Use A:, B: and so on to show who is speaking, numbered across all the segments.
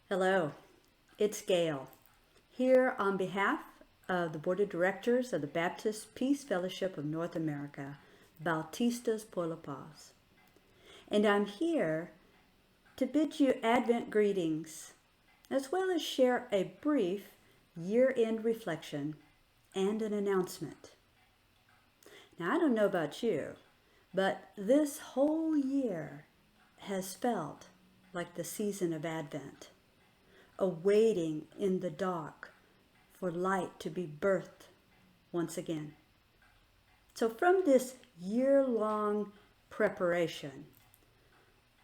A: Hello, it's Gail, here on behalf of the Board of Directors of the Baptist Peace Fellowship of North America, Bautistas por la Paz. And I'm here to bid you Advent greetings, as well as share a brief year-end reflection and an announcement. Now, I don't know about you, but this whole year has felt like the season of Advent, awaiting in the dark for light to be birthed once again. So from this year-long preparation,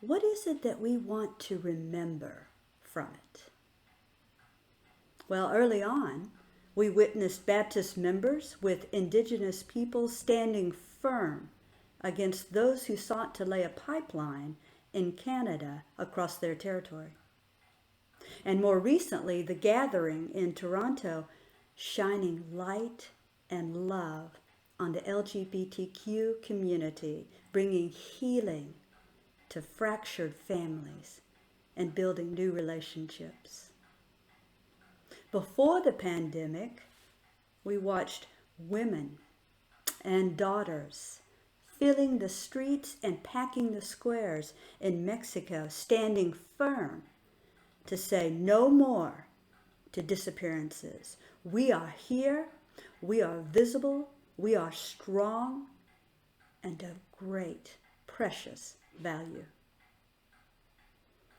A: what is it that we want to remember from it? Well, early on, we witnessed Baptist members with indigenous peoples standing firm against those who sought to lay a pipeline in Canada across their territory. And more recently, the gathering in Toronto, shining light and love on the LGBTQ community, bringing healing to fractured families and building new relationships. Before the pandemic, we watched women and daughters filling the streets and packing the squares in Mexico, standing firm to say no more to disappearances. We are here, we are visible, we are strong, and of great, precious value.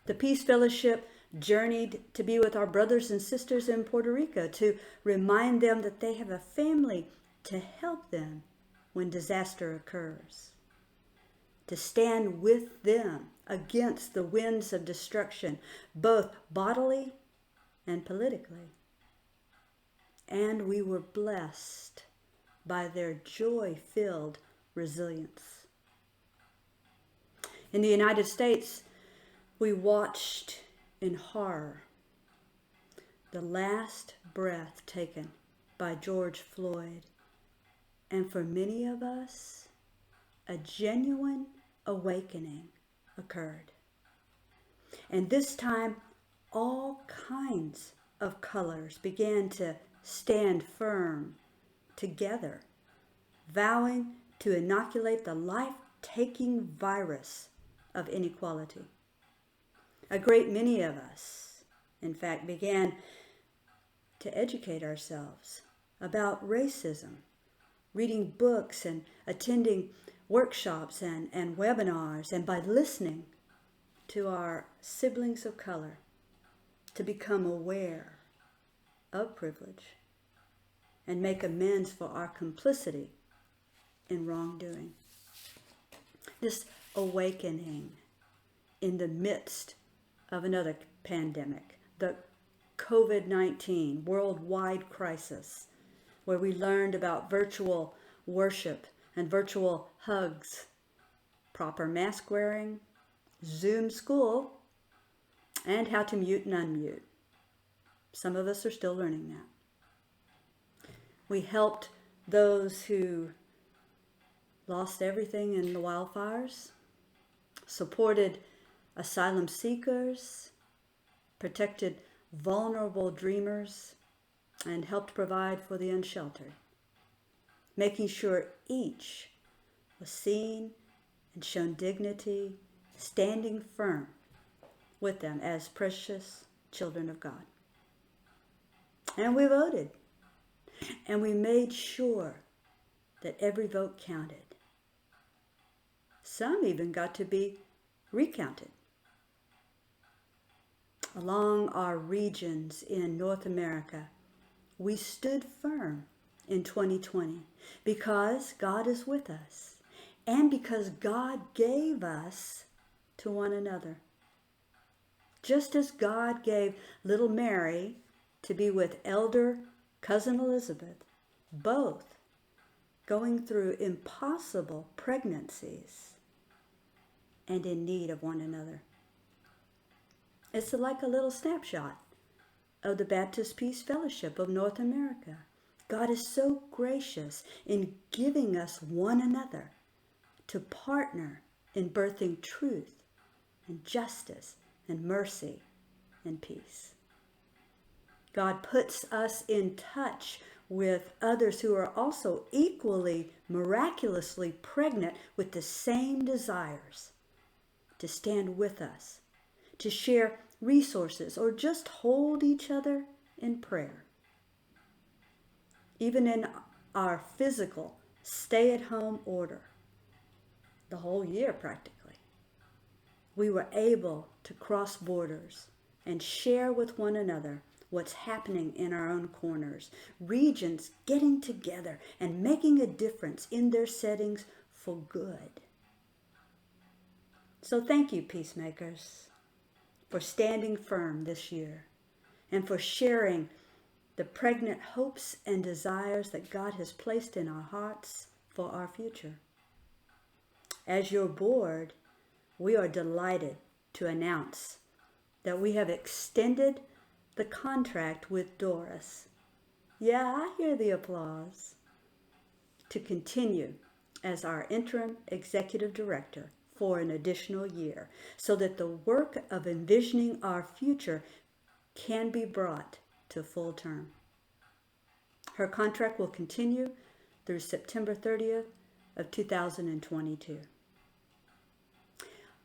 A: The Peace Fellowship journeyed to be with our brothers and sisters in Puerto Rico to remind them that they have a family to help them when disaster occurs, to stand with them against the winds of destruction, both bodily and politically. And we were blessed by their joy-filled resilience. In the United States, we watched in horror the last breath taken by George Floyd, and for many of us, a genuine awakening occurred. And this time, all kinds of colors began to stand firm together, vowing to inoculate the life-taking virus of inequality. A great many of us, in fact, began to educate ourselves about racism, reading books and attending workshops and webinars, and by listening to our siblings of color, to become aware of privilege and make amends for our complicity in wrongdoing. This awakening in the midst of another pandemic, the COVID-19 worldwide crisis, where we learned about virtual worship and virtual hugs, proper mask wearing, Zoom school, and how to mute and unmute. Some of us are still learning that. We helped those who lost everything in the wildfires, supported asylum seekers, protected vulnerable dreamers, and helped provide for the unsheltered, making sure each was seen and shown dignity, standing firm with them as precious children of God. And we voted, and we made sure that every vote counted. Some even got to be recounted. Along our regions in North America, we stood firm in 2020 because God is with us and because God gave us to one another. Just as God gave little Mary to be with elder cousin Elizabeth, both going through impossible pregnancies and in need of one another. It's like a little snapshot of the Baptist Peace Fellowship of North America. God is so gracious in giving us one another to partner in birthing truth and justice and mercy and peace. God puts us in touch with others who are also equally miraculously pregnant with the same desires to stand with us, to share resources, or just hold each other in prayer. Even in our physical stay-at-home order, the whole year practically, we were able to cross borders and share with one another what's happening in our own corners, regions getting together and making a difference in their settings for good. So thank you, peacemakers, for standing firm this year and for sharing the pregnant hopes and desires that God has placed in our hearts for our future. As your board, we are delighted to announce that we have extended the contract with Doris. Yeah, I hear the applause. To continue as our interim executive director for an additional year, so that the work of envisioning our future can be brought to full term. Her contract will continue through September 30th of 2022.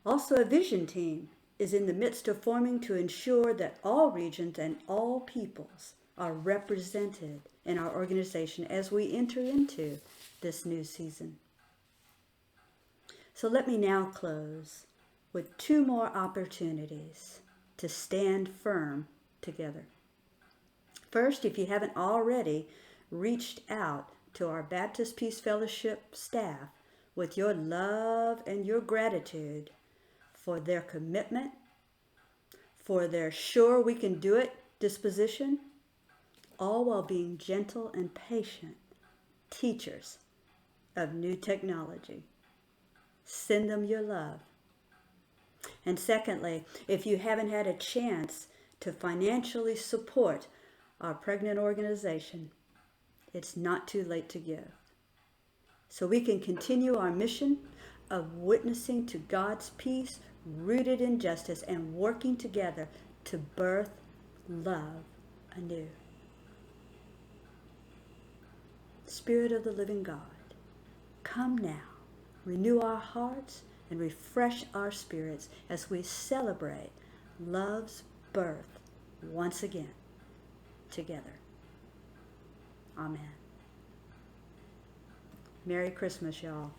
A: Also, a vision team is in the midst of forming to ensure that all regions and all peoples are represented in our organization as we enter into this new season. So let me now close with 2 more opportunities to stand firm together. First, if you haven't already reached out to our Baptist Peace Fellowship staff with your love and your gratitude for their commitment, for their sure we can do it disposition, all while being gentle and patient teachers of new technology. Send them your love. And secondly, if you haven't had a chance to financially support our pregnant organization, it's not too late to give. So we can continue our mission of witnessing to God's peace rooted in justice and working together to birth love anew. Spirit of the living God, come now, renew our hearts and refresh our spirits as we celebrate love's birth once again together. Amen. Merry Christmas, y'all.